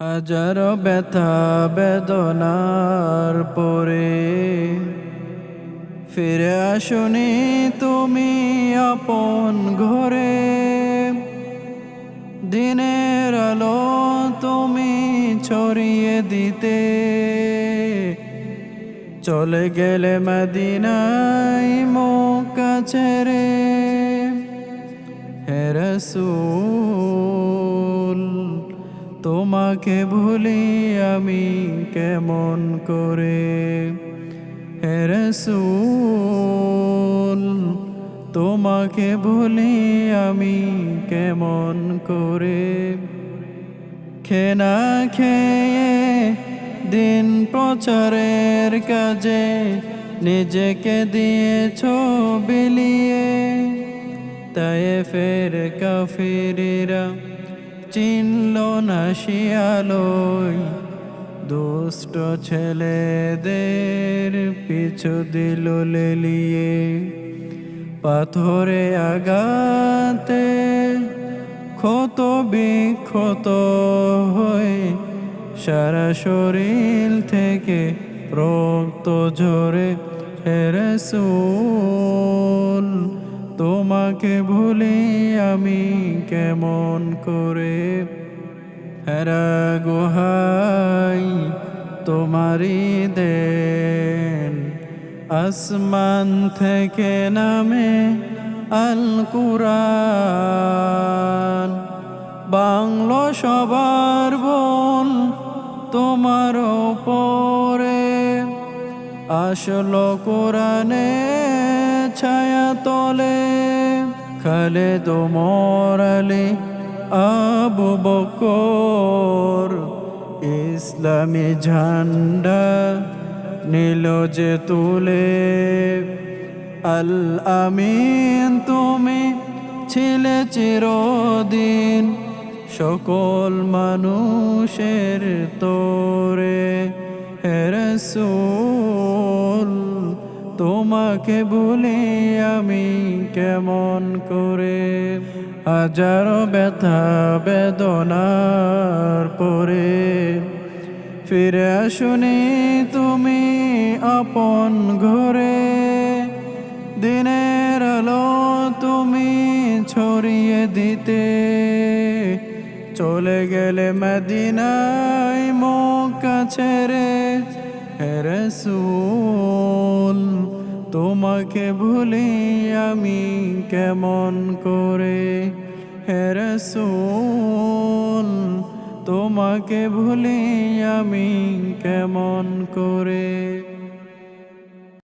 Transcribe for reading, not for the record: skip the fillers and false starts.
হাজারো ব্যথা বেদনার পরে ফিরে আসুনি তুমি আপন ঘরে। দিনের আলো তুমি ছড়িয়ে দিতে চলে গেলে মদিনায় মক্কা ছেড়ে। হে রাসূল, তোমাকে ভুলি আমি কেমন করে। হে রাসূল, তোমাকে ভুলি আমি কেমন করে। খেয়ে না খেয়ে দিন প্রচারের কাজে নিজেকে দিয়েছ বিলিয়ে। তায়েফের কাফিরেরা চিনল না শিয়ালই, দুষ্ট ছেলেদের পিছু দিল লেলিয়ে। পাথরে আঘাতে ক্ষত বিক্ষত হয়ে সারা শরীর থেকে রক্ত ঝরে। হে রাসূল, তোমাকে ভুলি আমি কেমন করে। হেরা গুহাই তোমারি দেন, আসমান থেকে নামে আল কুরআন। বাংলো সবার বল তোমার উপরে, আসলো কোরআনে ছায়া তলে। খালেদ ওমর আলী আবু বকর ইসলামী ঝান্ডা নীল যে তুলে। আল আমিন তুমি ছিলে চিরদিন সকল মানুষের তোরে। হে রাসূল, তোমাকে ভুলি আমি কেমন করে। হাজারো ব্যথা বেদনার পরে ফিরে আসুনি তুমি আপন ঘরে। দিনের আলো তুমি ছড়িয়ে দিতে চলে গেলে মদিনায় মক্কা ছেড়ে। হে রাসূল, তোমাকে ভুলি আমি কেমন করে। হে রাসূল, তোমাকে ভুলি আমি কেমন করে।